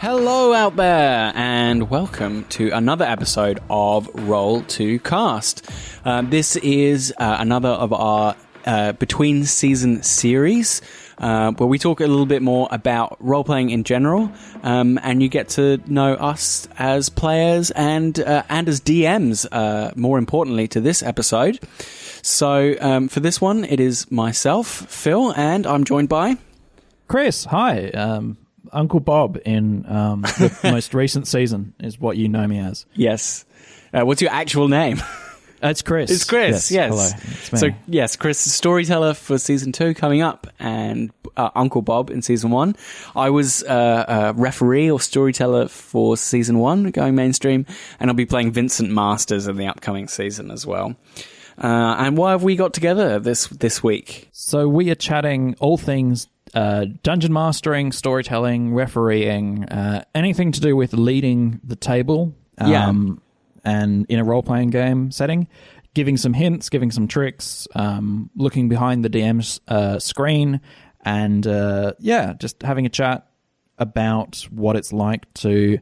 Hello out there, and welcome to another episode of Roll to Cast. This is another of our between season series, where we talk a little bit more about role-playing in general, and you get to know us as players and as DMs, more importantly to this episode. So for this one, it is myself, Phil, and I'm joined by... Chris. Hi. Uncle Bob in the most recent season is what you know me as. Yes. What's your actual name? It's Chris. It's Chris, yes. Hello, it's me. So, yes, Chris, the storyteller for Season 2 coming up, and Uncle Bob in Season 1. I was a referee or storyteller for Season 1, going mainstream, and I'll be playing Vincent Masters in the upcoming season as well. And why have we got together this week? So we are chatting all things dungeon mastering, storytelling, refereeing, anything to do with leading the table. And in a role-playing game setting, giving some hints, giving some tricks, looking behind the DM's screen, and just having a chat about what it's like to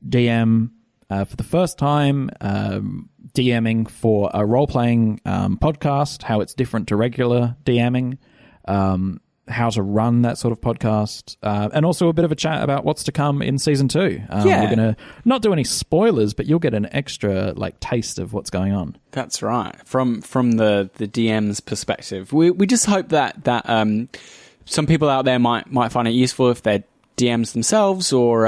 DM for the first time, DMing for a role-playing podcast, how it's different to regular DMing, how to run that sort of podcast, and also a bit of a chat about what's to come in Season 2. We're going to not do any spoilers, but you'll get an extra taste of what's going on. That's right. From the DM's perspective. We just hope that some people out there might find it useful if they're DMs themselves or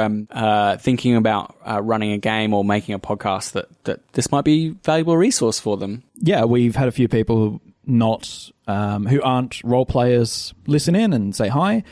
thinking about running a game or making a podcast, that this might be a valuable resource for them. Yeah, we've had a few people who aren't role players listen in and say hi.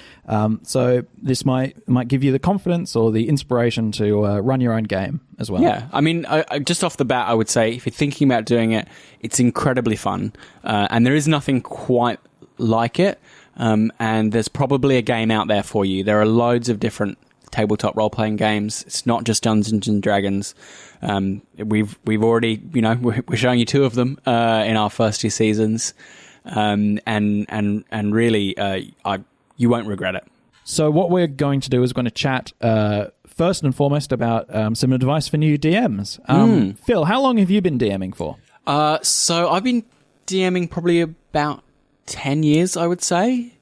So this might give you the confidence or the inspiration to run your own game as well. Yeah, I mean, I just off the bat, I would say if you're thinking about doing it, it's incredibly fun, and there is nothing quite like it. And there's probably a game out there for you. There are loads of different tabletop role-playing games. It's not just Dungeons and Dragons. We've already, we're showing you 2 of them in our first 2 seasons, and really, you won't regret it. So what we're going to do is we're going to chat first and foremost about some advice for new DMs. Phil, how long have you been DMing for? So I've been DMing probably about 10 years, I would say.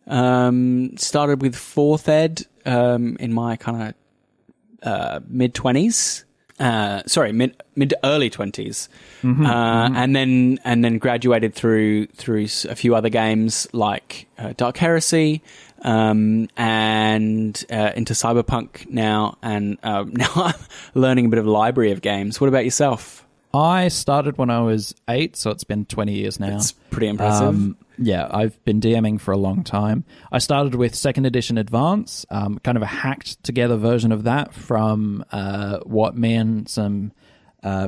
Started with 4th ed in my kind of mid-20s. Mid to early 20s. And then graduated through a few other games like Dark Heresy, and into Cyberpunk now, and now I'm learning a bit of a library of games. What about yourself? I started when I was 8, so it's been 20 years now. That's pretty impressive. Yeah, I've been DMing for a long time. I started with 2nd edition Advance, kind of a hacked together version of that from what me and some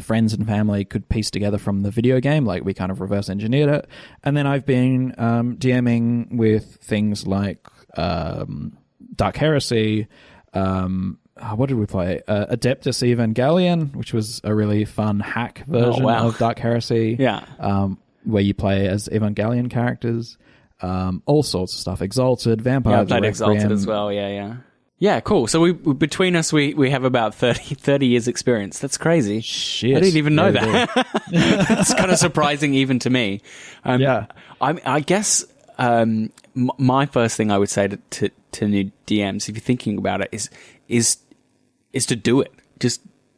friends and family could piece together from the video game. We kind of reverse engineered it. And then I've been DMing with things like Dark Heresy, what did we play? Adeptus Evangelion, which was a really fun hack version of Dark Heresy. Yeah. Where you play as Evangelion characters. All sorts of stuff. Exalted, Vampire. Yeah, I played Exalted as well. Yeah. Yeah, cool. So we between us, we have about 30 years experience. That's crazy. Shit. I didn't even know that. It's kind of surprising even to me. I guess my first thing I would say to new DMs, if you're thinking about it, is to do it.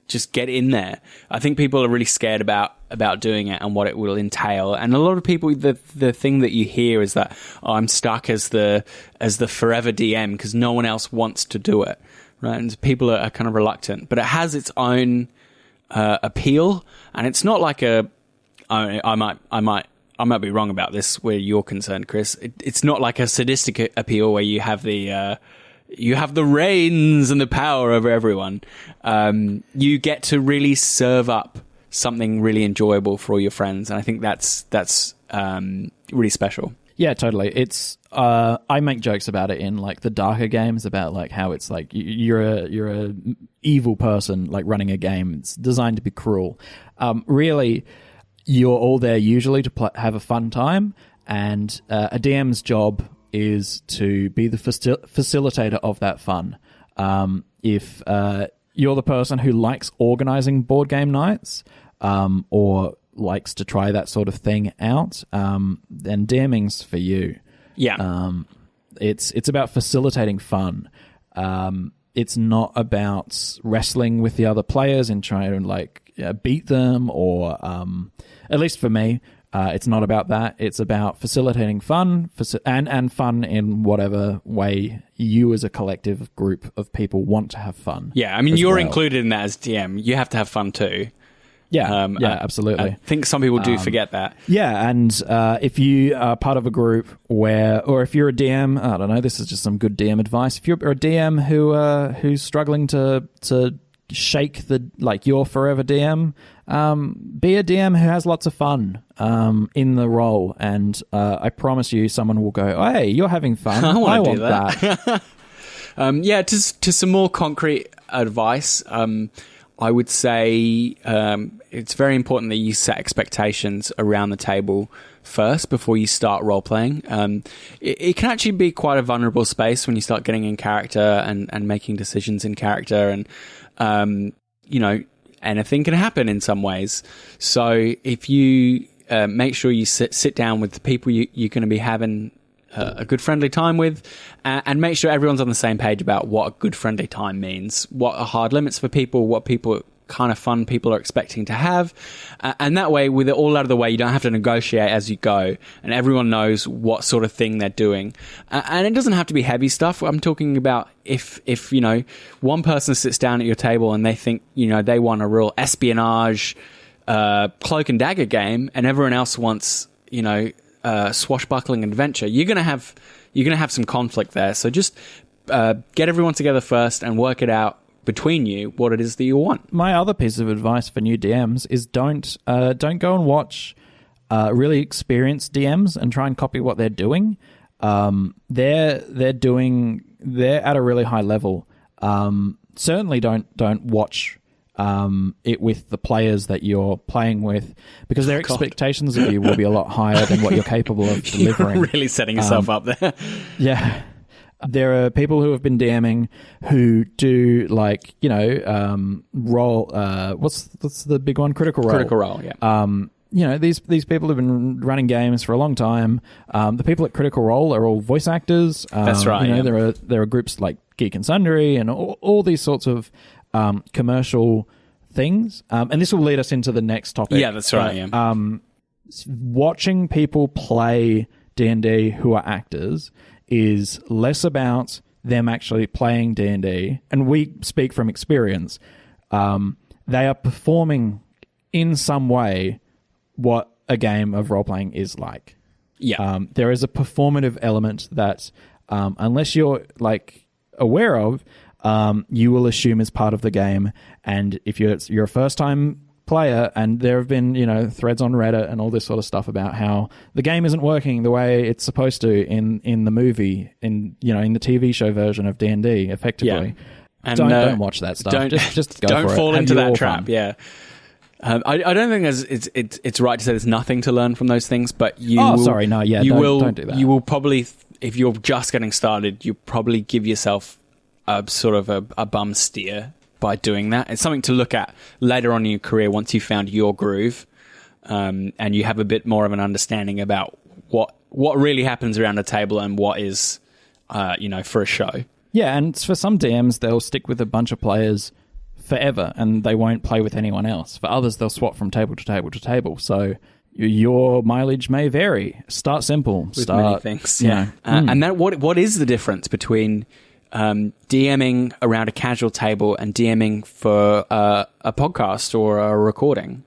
Just get in there. I think people are really scared about doing it and what it will entail. And a lot of people, the thing that you hear is that I'm stuck as the forever DM because no one else wants to do it, right? And people are kind of reluctant. But it has its own appeal, and it's not like I might be wrong about this where you're concerned, Chris. It's not like a sadistic appeal where you have the reins and the power over everyone. You get to really serve up something really enjoyable for all your friends, and I think that's really special. Yeah, totally. It's I make jokes about it in the darker games about how it's you're a evil person running a game. It's designed to be cruel. Really, you're all there usually to have a fun time, and a DM's job is to be the facilitator of that fun. If you're the person who likes organizing board game nights, or likes to try that sort of thing out, then DMing's for you. Yeah. It's about facilitating fun. It's not about wrestling with the other players and trying to beat them, or at least for me, it's not about that. It's about facilitating fun and fun in whatever way you as a collective group of people want to have fun. Yeah, I mean, you're included in that as DM. You have to have fun too. Yeah, absolutely. I think some people do forget that. Yeah, and if you are part of a group or if you're a DM, I don't know, this is just some good DM advice. If you're a DM who's struggling to shake your forever DM, be a DM who has lots of fun in the role, and I promise you, someone will go, "Oh, hey, you're having fun. I want that." To some more concrete advice. I would say it's very important that you set expectations around the table first before you start role-playing. It can actually be quite a vulnerable space when you start getting in character and making decisions in character, and, anything can happen in some ways. So if you make sure you sit down with the people you're going to be having a good friendly time with, and make sure everyone's on the same page about what a good friendly time means, what are hard limits for people, what kind of fun people are expecting to have, and that way, with it all out of the way, you don't have to negotiate as you go, and everyone knows what sort of thing they're doing. And it doesn't have to be heavy stuff. I'm talking about if one person sits down at your table and they think they want a real espionage cloak and dagger game, and everyone else wants swashbuckling adventure, you're gonna have some conflict there. So just get everyone together first and work it out between you what it is that you want. My other piece of advice for new DMs is don't go and watch really experienced DMs and try and copy what they're doing. They're at a really high level. Certainly don't watch it with the players that you're playing with, because their expectations of you will be a lot higher than what you're capable of delivering. You're really setting yourself up there. Yeah. There are people who have been DMing who do role. What's the big one? Critical Role. Critical Role, yeah. These people have been running games for a long time. The people at Critical Role are all voice actors. That's right. There are groups like Geek and Sundry and all these sorts of commercial things. And this will lead us into the next topic. Yeah, that's right. Watching people play D&D who are actors is less about them actually playing D&D, and we speak from experience. They are performing in some way what a game of role-playing is like. Yeah. There is a performative element that, unless you're aware of, you will assume is part of the game. And if you're a first-time player, and there have been threads on Reddit and all this sort of stuff about how the game isn't working the way it's supposed to in the movie, in the TV show version of D&D, effectively. Yeah. And don't watch that stuff. Just go don't for fall it. into that fun. trap. Yeah. I don't think it's right to say there's nothing to learn from those things, but don't do that. You will probably, if you're just getting started, you probably give yourself a sort of a bum steer by doing that. It's something to look at later on in your career once you've found your groove, and you have a bit more of an understanding about what really happens around a table and what is, for a show. Yeah, and for some DMs, they'll stick with a bunch of players forever and they won't play with anyone else. For others, they'll swap from table to table to table. So your mileage may vary. Start simple. With many things, yeah. And that what is the difference between DMing around a casual table and DMing for a podcast or a recording?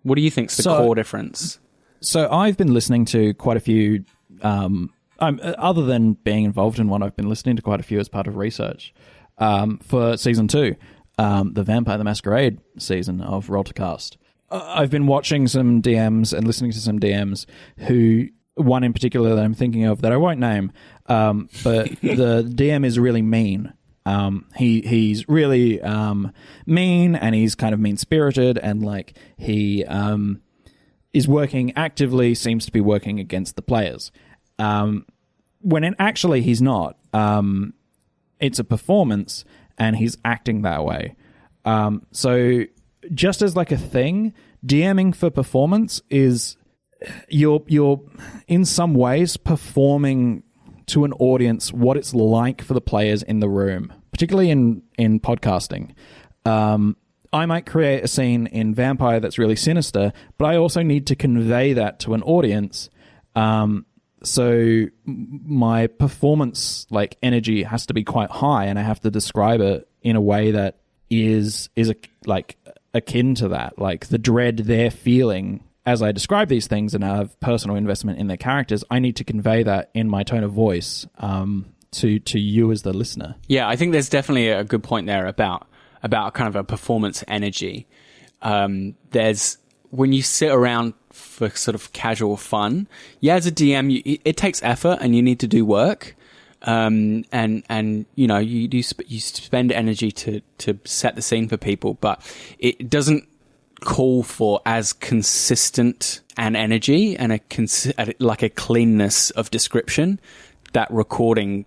What do you think's the core difference? So I've been listening to quite a few, other than being involved in one, I've been listening to quite a few as part of research for season 2, the Vampire the Masquerade season of Roll to Cast. I've been watching some DMs and listening to some DMs who, one in particular that I'm thinking of that I won't name, but the DM is really mean. He's really mean, and he's kind of mean-spirited, and he is working actively, seems to be working against the players. When actually he's not. it's a performance and he's acting that way. So just as like a thing, DMing for performance is you're in some ways performing to an audience what it's like for the players in the room, particularly in podcasting. I might create a scene in Vampire that's really sinister, but I also need to convey that to an audience. So my performance like energy has to be quite high, and I have to describe it in a way that is like akin to that, like the dread they're feeling as I describe these things and I have personal investment in their characters. I need to convey that in my tone of voice to you as the listener. Yeah, I think there's definitely a good point there about kind of a performance energy. There's when you sit around for sort of casual fun, as a DM, it takes effort and you need to do work. And you know, you spend energy to set the scene for people, but it doesn't call for as consistent an energy and like a cleanness of description that recording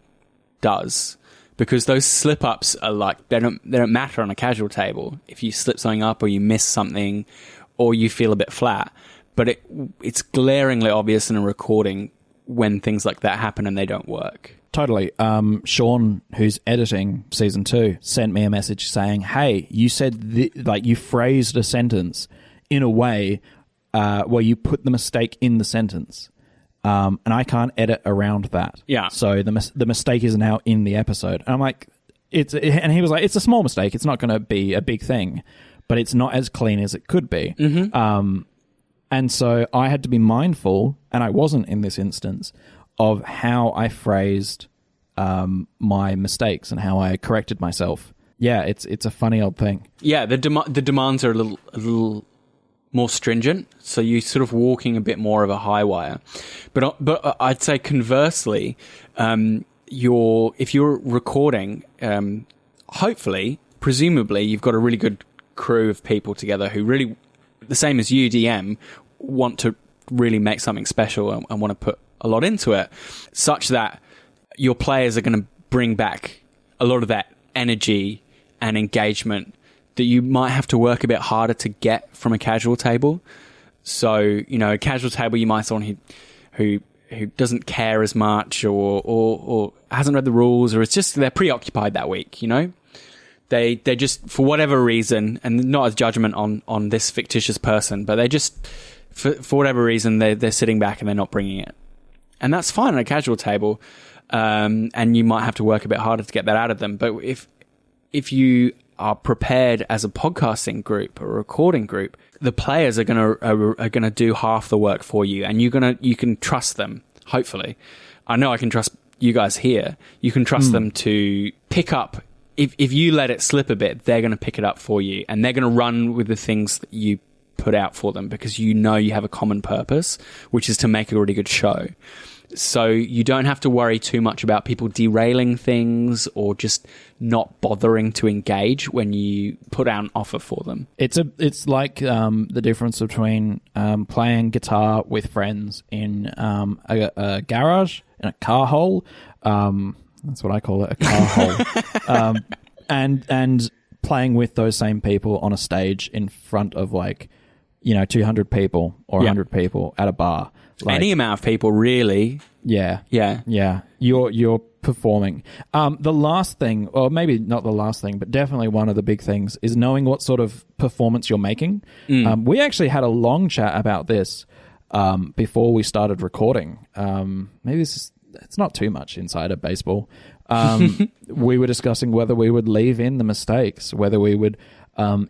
does. Because those slip-ups are like, they don't matter on a casual table. If you slip something up or you miss something or you feel a bit flat. But it's glaringly obvious in a recording when things like that happen and they don't work. Totally. Sean, who's editing season 2, sent me a message saying, hey, you said, like you phrased a sentence in a way where you put the mistake in the sentence. And I can't edit around that. Yeah. So the mistake is now in the episode. And I'm like, and he was like, it's a small mistake. It's not going to be a big thing, but it's not as clean as it could be. Mm-hmm. And so I had to be mindful, and I wasn't in this instance, of how I phrased my mistakes and how I corrected myself. Yeah, it's a funny old thing. Yeah, the demands are a little more stringent, so you're sort of walking a bit more of a high wire. But I'd say conversely, if you're recording, hopefully, presumably, you've got a really good crew of people together who really, the same as you, DM, want to really make something special and want to put a lot into it, such that your players are going to bring back a lot of that energy and engagement that you might have to work a bit harder to get from a casual table. So, you know, a casual table, you might someone who doesn't care as much or hasn't read the rules, or it's just they're preoccupied that week, you know? They just, for whatever reason, and not as judgment on this fictitious person, but they just, for whatever reason, they're sitting back and they're not bringing it. And that's fine on a casual table, and you might have to work a bit harder to get that out of them. But if you are prepared as a podcasting group or a recording group, the players are gonna do half the work for you, and you can trust them. Hopefully, I know I can trust you guys here. You can trust them to pick up. If you let it slip a bit, they're going to pick it up for you, and they're going to run with the things that you put out for them, because you know you have a common purpose, which is to make a really good show. So you don't have to worry too much about people derailing things or just not bothering to engage when you put out an offer for them. It's like the difference between playing guitar with friends in a garage, in a car hole. That's what I call it, a car hole. And playing with those same people on a stage in front of 200 people or 100 people at a bar. Any amount of people, really. Yeah. Yeah. You're performing. The last thing, or maybe not the last thing, but definitely one of the big things is knowing what sort of performance you're making. We actually had a long chat about this before we started recording. Maybe it's not too much insider baseball. We were discussing whether we would leave in the mistakes, whether we would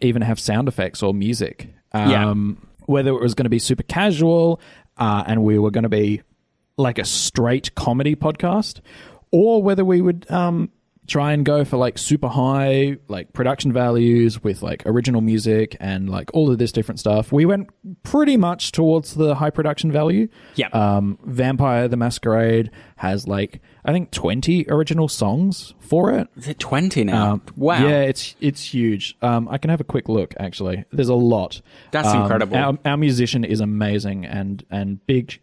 even have sound effects or music, whether it was going to be super casual and we were going to be like a straight comedy podcast, or whether we would try and go for super high production values with original music and all of this different stuff. We went pretty much towards the high production value. Vampire the Masquerade has I think 20 original songs for it. Is it 20 now? Wow. Yeah, it's huge. I can have a quick look actually. There's a lot. That's incredible. Our musician is amazing and big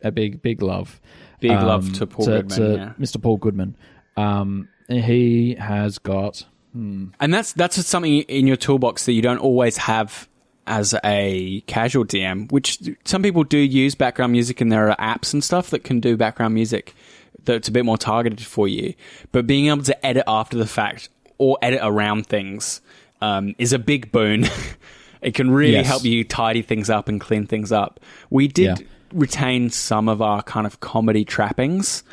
love. Big love to Paul Goodman. Mr. Paul Goodman. he has got... And that's something in your toolbox that you don't always have as a casual DM, which some people do use background music, and there are apps and stuff that can do background music that's a bit more targeted for you. But being able to edit after the fact or edit around things is a big boon. It can really help you tidy things up and clean things up. We did retain some of our kind of comedy trappings.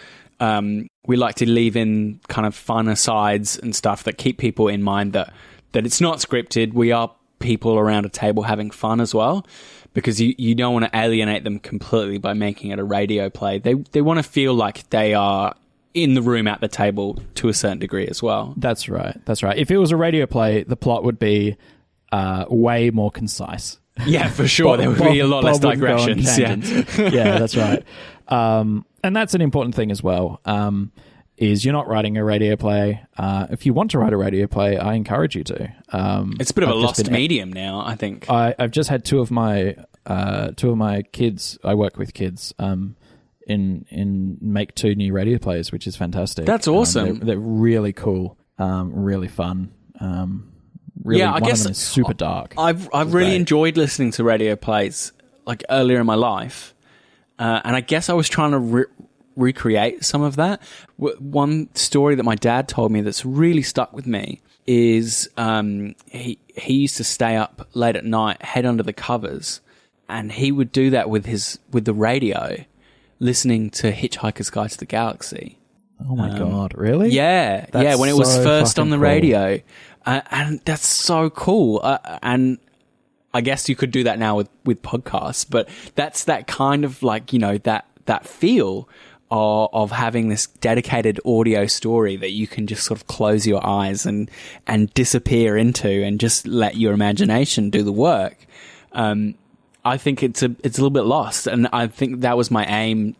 We like to leave in kind of fun asides and stuff that keep people in mind that it's not scripted. We are people around a table having fun as well, because you don't want to alienate them completely by making it a radio play. They want to feel like they are in the room at the table to a certain degree as well. That's right. If it was a radio play, the plot would be way more concise. Yeah, for sure. There would be a lot less digressions. Yeah, that's right. And that's an important thing as well. Is you're not writing a radio play. If you want to write a radio play, I encourage you to. It's a bit of a lost medium now, I think. I've just had two of my kids. I work with kids. In make 2 new radio plays, which is fantastic. That's awesome. They're really cool, really fun. Really, I guess one of them is super dark. I've really enjoyed listening to radio plays like earlier in my life, and I guess I was trying to recreate some of that. One story that my dad told me that's really stuck with me is he used to stay up late at night, head under the covers, and he would do that with the radio, listening to Hitchhiker's Guide to the Galaxy. Oh my God, really? Yeah, That's when it was so first on the cool. radio. And that's so cool. And I guess you could do that now with podcasts, but that's that kind of like, that feel of having this dedicated audio story that you can just sort of close your eyes and disappear into and just let your imagination do the work. I think it's a little bit lost. And I think that was my aim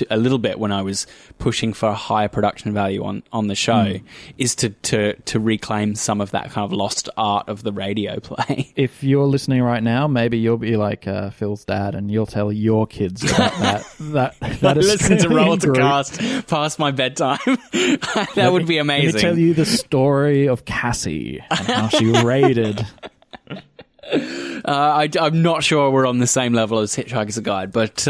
a little bit when I was pushing for a higher production value on the show, is to reclaim some of that kind of lost art of the radio play. If you're listening right now, maybe you'll be like Phil's dad, and you'll tell your kids about that listen to Roll to Cast past my bedtime. That would be amazing. Let me tell you the story of Cassie and how she raided. I'm not sure we're on the same level as Hitchhiker's Guide, but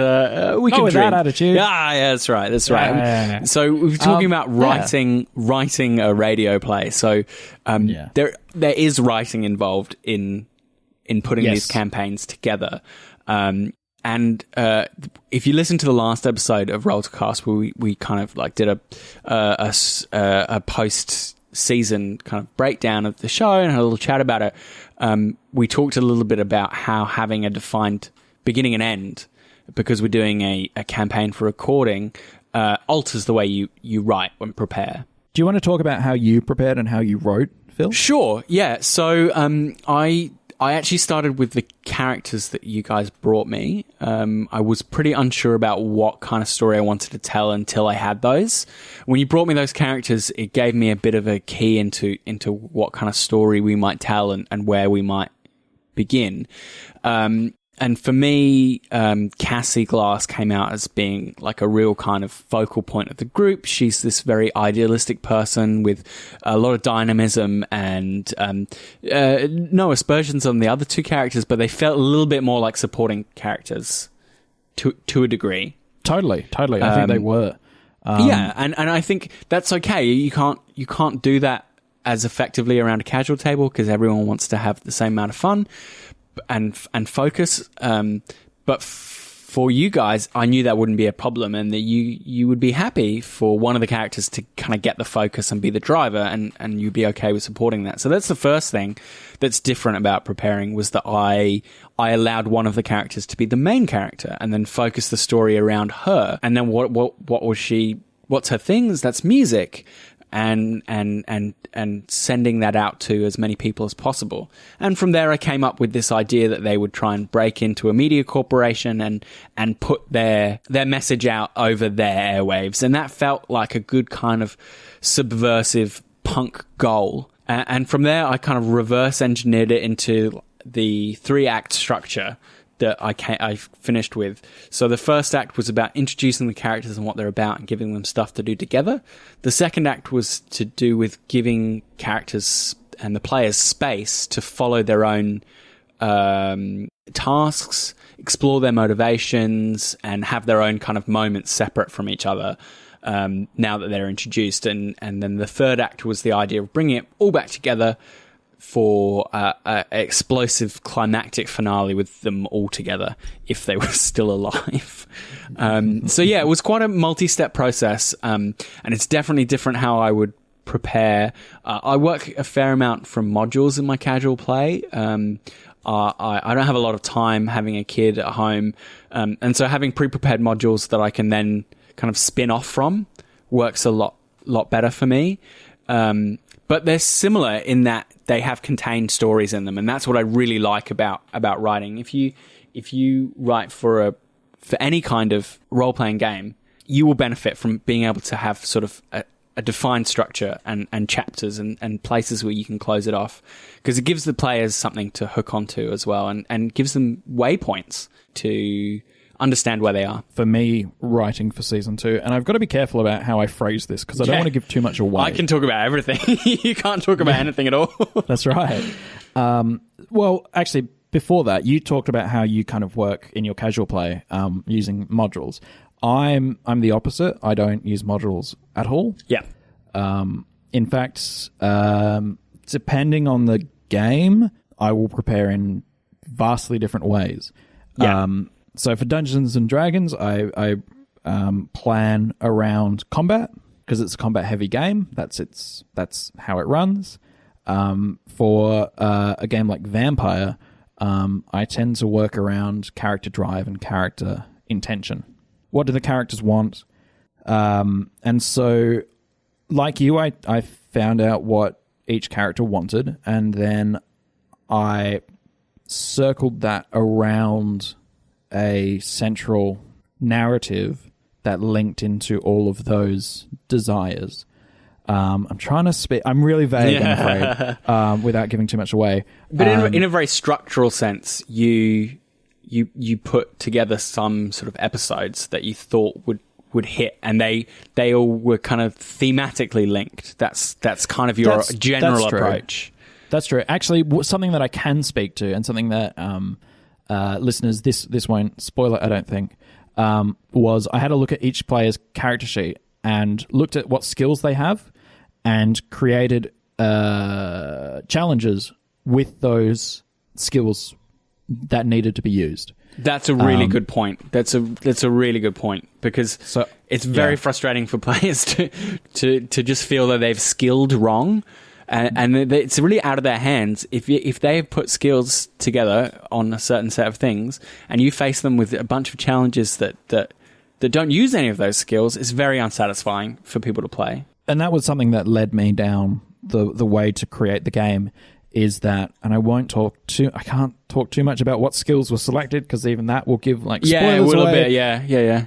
we can with dream. that attitude. Yeah, that's right. Yeah. So we were talking about writing a radio play. So there is writing involved in putting these campaigns together. And if you listen to the last episode of Roll to Cast, where we kind of like did a post season kind of breakdown of the show and had a little chat about it. We talked a little bit about how having a defined beginning and end, because we're doing a campaign for recording, alters the way you write and prepare. Do you want to talk about how you prepared and how you wrote, Phil? Sure, yeah. So I actually started with the characters that you guys brought me. I was pretty unsure about what kind of story I wanted to tell until I had those. When you brought me those characters, it gave me a bit of a key into what kind of story we might tell and where we might begin. And for me, Cassie Glass came out as being like a real kind of focal point of the group. She's this very idealistic person with a lot of dynamism and no aspersions on the other 2 characters, but they felt a little bit more like supporting characters to a degree. Totally. I think they were. Yeah, and I think that's okay. You can't do that as effectively around a casual table because everyone wants to have the same amount of fun and focus. But for you guys, I knew that wouldn't be a problem, and that you would be happy for one of the characters to kind of get the focus and be the driver, and you'd be okay with supporting that. So that's the first thing that's different about preparing, was that I allowed one of the characters to be the main character and then focus the story around her. And then what was she? What's her things? That's music. And sending that out to as many people as possible. And from there, I came up with this idea that they would try and break into a media corporation and put their message out over their airwaves. And that felt like a good kind of subversive punk goal. And from there, I kind of reverse engineered it into the 3-act structure that I finished with. So the first act was about introducing the characters and what they're about and giving them stuff to do together. The second act was to do with giving characters and the players space to follow their own tasks, explore their motivations, and have their own kind of moments separate from each other now that they're introduced. And then the third act was the idea of bringing it all back together for an explosive climactic finale with them all together if they were still alive. So yeah, it was quite a multi-step process, and it's definitely different how I would prepare. I work a fair amount from modules in my casual play. I don't have a lot of time having a kid at home, and so having pre-prepared modules that I can then kind of spin off from works a lot better for me. But they're similar in that they have contained stories in them, and that's what I really like about writing. If you write for any kind of role-playing game, you will benefit from being able to have sort of a defined structure and chapters and places where you can close it off, because it gives the players something to hook onto as well, and gives them waypoints to understand where they are. For me, writing for season 2, and I've got to be careful about how I phrase this because I don't want to give too much away. I can talk about everything. You can't talk about anything at all. That's right. Well, actually, before that, you talked about how you kind of work in your casual play using modules. I'm the opposite. I don't use modules at all. Yeah. In fact, depending on the game, I will prepare in vastly different ways. Yeah. So for Dungeons and Dragons, I plan around combat because it's a combat-heavy game. That's how it runs. For a game like Vampire, I tend to work around character drive and character intention. What do the characters want? And so, like you, I found out what each character wanted, and then I circled that around a central narrative that linked into all of those desires. I'm trying to speak. I'm really vague, I'm afraid, without giving too much away. But in a very structural sense, you put together some sort of episodes that you thought would hit, and they all were kind of thematically linked. That's kind of your general approach. That's true. Actually, something that I can speak to, and something that listeners, this won't spoil it, I don't think, was I had a look at each player's character sheet and looked at what skills they have and created challenges with those skills that needed to be used. That's a really good point. That's a really good point, because it's very frustrating for players to just feel that they've skilled wrong. And it's really out of their hands if they've put skills together on a certain set of things, and you face them with a bunch of challenges that don't use any of those skills. It's very unsatisfying for people to play. And that was something that led me down the way to create the game. Is that, and I can't talk too much about what skills were selected, because even that will give spoilers a little away. bit. Yeah.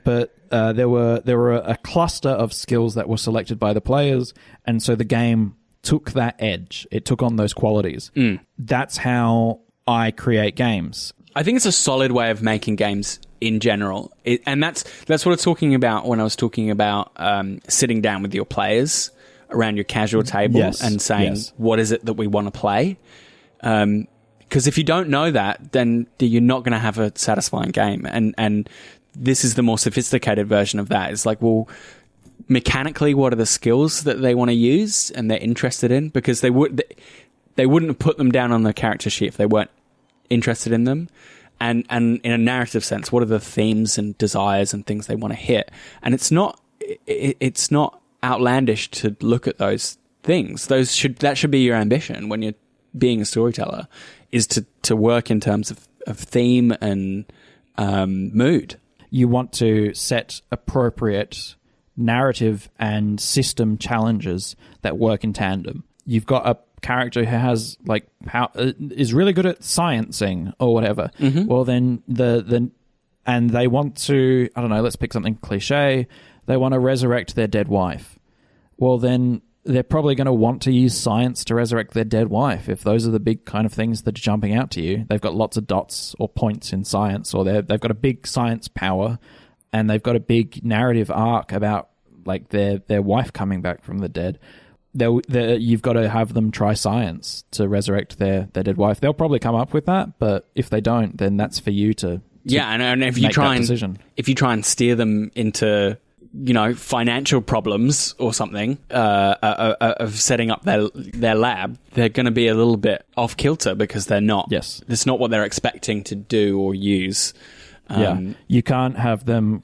But there were a cluster of skills that were selected by the players, and so the game took that edge. It took on those qualities. That's how I create games. I think it's a solid way of making games in general, and that's what I was talking about when I was talking about sitting down with your players around your casual table and saying, what is it that we want to play? Because if you don't know that, then you're not going to have a satisfying game. And this is the more sophisticated version of that. It's like, well, mechanically, what are the skills that they want to use and they're interested in? Because they wouldn't have put them down on the character sheet if they weren't interested in them. And in a narrative sense, what are the themes and desires and things they want to hit? And it's not outlandish to look at those things. That should be your ambition when you're being a storyteller, is to work in terms of theme and mood. You want to set appropriate narrative and system challenges that work in tandem. You've got a character who has is really good at sciencing or whatever. Mm-hmm. Well, then and they want to, I don't know, let's pick something cliche. They want to resurrect their dead wife. Well, then they're probably going to want to use science to resurrect their dead wife. If those are the big kind of things that are jumping out to you, they've got lots of dots or points in science, or they've got a big science power, and they've got a big narrative arc about like their wife coming back from the dead. You've got to have them try science to resurrect their dead wife. They'll probably come up with that, but if they don't, then that's for you to and if you try and steer them into financial problems or something of setting up their lab, they're going to be a little bit off kilter because they're not. Yes, it's not what they're expecting to do or use. You can't have them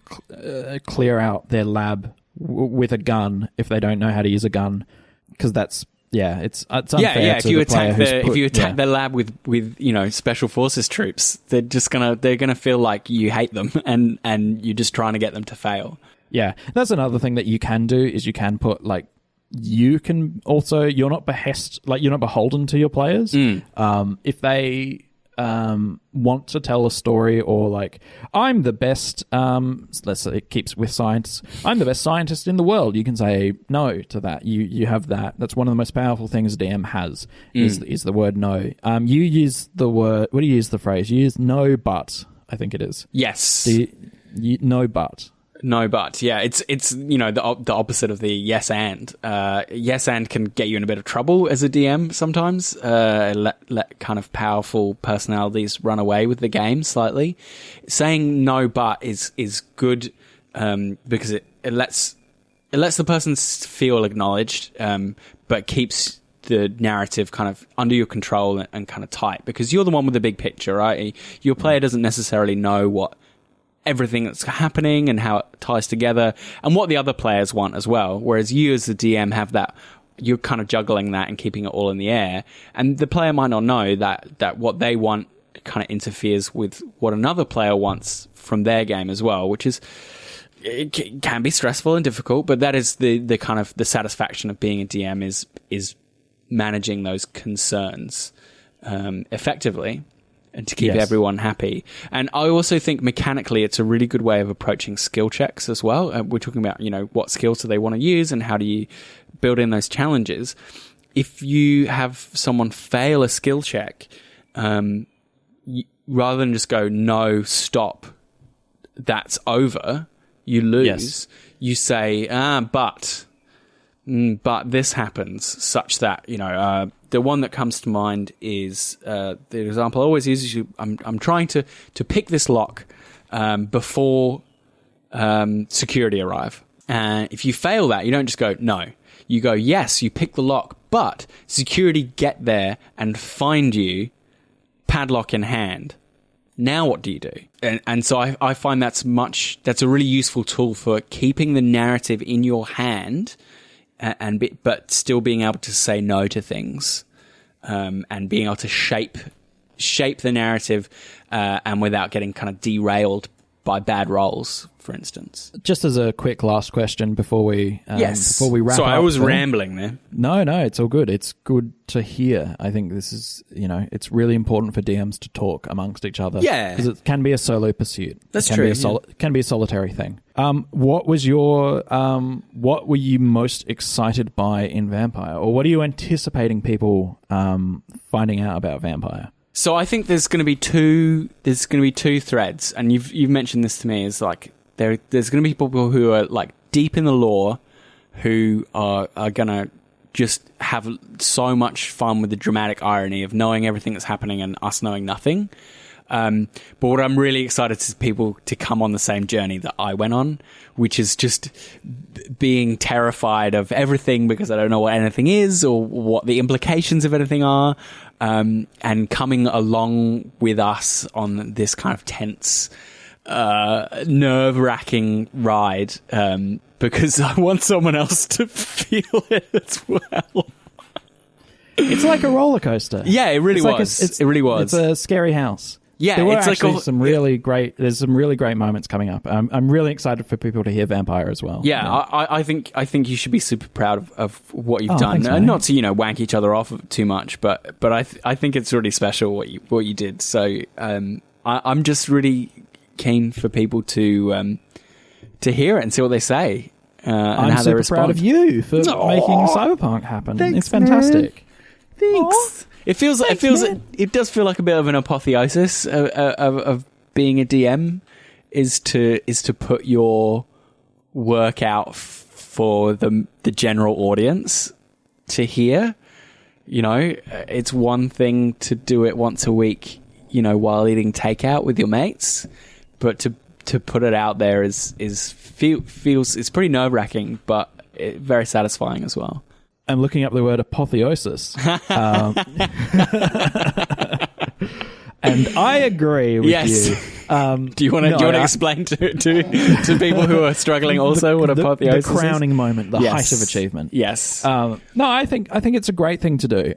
clear out their lab with a gun if they don't know how to use a gun, because that's it's unfair. If you attack their lab with special forces troops, they're gonna feel like you hate them and you're just trying to get them to fail. Yeah, that's another thing that you can do is you can put you're not beholden to your players. If they want to tell a story, or I'm the best, let's say it keeps with science, I'm the best scientist in the world, you can say no to that. You have that. That's one of the most powerful things a DM has is the word no. You use the word, what do you use the phrase? You use no but, I think it is. Yes. No but. No, but it's the opposite of the yes and. Yes and can get you in a bit of trouble as a DM sometimes. Let kind of powerful personalities run away with the game slightly. Saying no, but is good because it lets the person feel acknowledged, but keeps the narrative kind of under your control and kind of tight, because you're the one with the big picture, right? Your player doesn't necessarily know what everything that's happening and how it ties together and what the other players want as well, whereas you as the DM have that, you're kind of juggling that and keeping it all in the air, and the player might not know that what they want kind of interferes with what another player wants from their game as well, which is, it can be stressful and difficult, but that is the kind of the satisfaction of being a DM is managing those concerns effectively, and to keep everyone happy. And I also think mechanically it's a really good way of approaching skill checks as well. We're talking about, what skills do they want to use and how do you build in those challenges. If you have someone fail a skill check, rather than just go, no, stop, that's over, you lose. Yes. You say, but this happens such that, the one that comes to mind is the example I always use is I'm trying to pick this lock before security arrive. And if you fail that, you don't just go, no. You go, yes, you pick the lock, but security get there and find you padlock in hand. Now what do you do? And so I find that's a really useful tool for keeping the narrative in your hand, but still being able to say no to things, and being able to shape the narrative, and without getting kind of derailed by bad rolls, for instance. Just as a quick last question before we wrap up. So I was rambling there. No, it's all good. It's good to hear. I think this is, it's really important for DMs to talk amongst each other. Yeah. Because it can be a solo pursuit. That's true. It can be a solitary thing. What were you most excited by in Vampire? Or what are you anticipating people finding out about Vampire? So I think there's going to be two threads, and you've mentioned this to me. Is there's going to be people who are deep in the lore, who are going to just have so much fun with the dramatic irony of knowing everything that's happening and us knowing nothing. But what I'm really excited is people to come on the same journey that I went on, which is just being terrified of everything because I don't know what anything is or what the implications of anything are, and coming along with us on this kind of tense, nerve-wracking ride, because I want someone else to feel it as well. It's like a roller coaster. Yeah, it really was. It really was. It's a scary house. Yeah, there were actually some really great moments coming up. I'm really excited for people to hear Vampire as well. Yeah, yeah. I think you should be super proud of what you've done. Thanks, not to wank each other off too much, but I think it's really special what you did. So I'm just really keen for people to hear it and see what they say. I'm super proud of you for making Cyberpunk happen. Thanks, it's fantastic. Man. Thanks. It does feel like a bit of an apotheosis of being a DM is to put your work out for the general audience to hear. You know, it's one thing to do it once a week, you know, while eating takeout with your mates, but to put it out there feels it's pretty nerve-wracking, but very satisfying as well. I'm looking up the word apotheosis. And I agree with you. Do you want to explain to people who are struggling also what apotheosis the crowning moment, the yes. height of achievement? Yes. No, I think it's a great thing to do.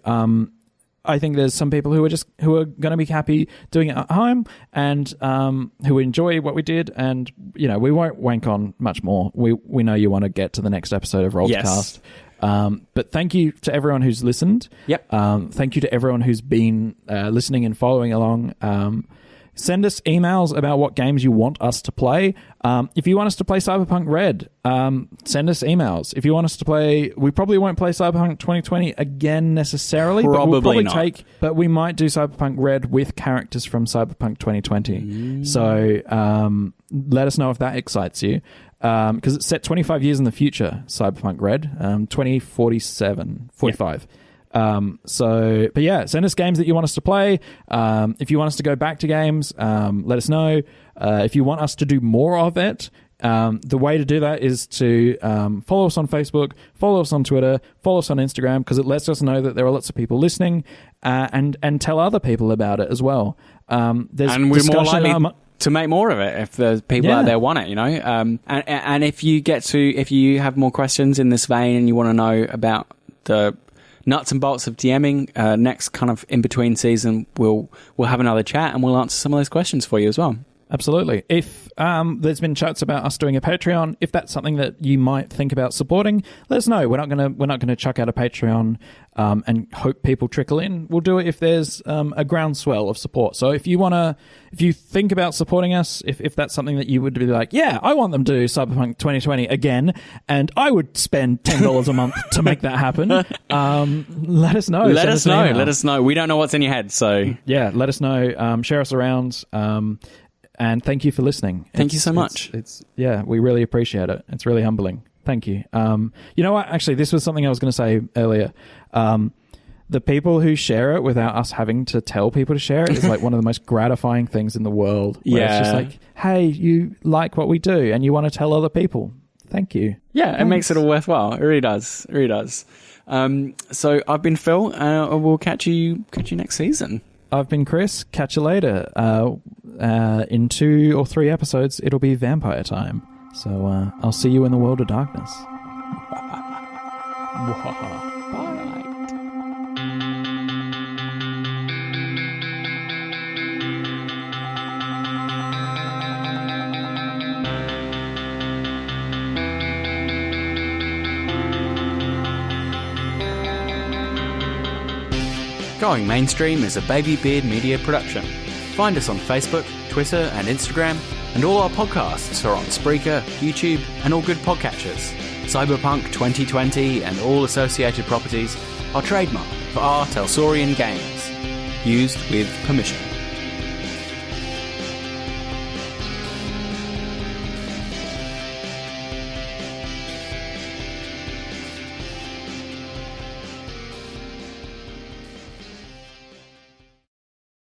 I think there's some people who are going to be happy doing it at home and who enjoy what we did, and you know we won't wank on much more. We know you want to get to the next episode of Rollcast. Yes. But thank you to everyone who's listened. Yep. Thank you to everyone who's been listening and following along. Send us emails about what games you want us to play. If you want us to play Cyberpunk Red, send us emails. If you want us to play, we probably won't play Cyberpunk 2020 again necessarily, but we'll probably not. But we might do Cyberpunk Red with characters from Cyberpunk 2020. So let us know if that excites you. Because it's set 25 years in the future, Cyberpunk Red, 2045. But yeah, send us games that you want us to play. If you want us to go back to games, let us know. If you want us to do more of it, the way to do that is to follow us on Facebook, follow us on Twitter, follow us on Instagram, because it lets us know that there are lots of people listening, and tell other people about it as well. There's and we're more likely to make more of it if the people out there want it, you know. And if you have more questions in this vein and you want to know about the nuts and bolts of DMing, next kind of in between season, we'll have another chat and we'll answer some of those questions for you as well. Absolutely. If there's been chats about us doing a Patreon, if that's something that you might think about supporting, let us know. We're not gonna chuck out a Patreon and hope people trickle in. We'll do it if there's a groundswell of support. So if you think about supporting us, if that's something that you would be like, yeah, I want them to do Cyberpunk 2020 again, and I would spend $10 a month to make that happen. Let us know. Let us know. We don't know what's in your head, so yeah, let us know. Share us around. And thank you for listening. Thank you so much. We really appreciate it. It's really humbling. Thank you. You know what? Actually, this was something I was going to say earlier. The people who share it without us having to tell people to share it is like one of the most gratifying things in the world. Where it's just like, hey, you like what we do and you want to tell other people. Thank you. Yeah, Thanks. It makes it all worthwhile. It really does. It really does. So I've been Phil. We'll catch you next season. I've been Chris. Catch you later. In 2 or 3 episodes, it'll be vampire time. So I'll see you in the world of darkness. Bye. Going Mainstream is a Baby Beard Media production. Find us on Facebook, Twitter and Instagram, and all our podcasts are on Spreaker, YouTube and all good podcatchers. Cyberpunk 2020 and all associated properties are trademarked for our Telsorian Games. Used with permission.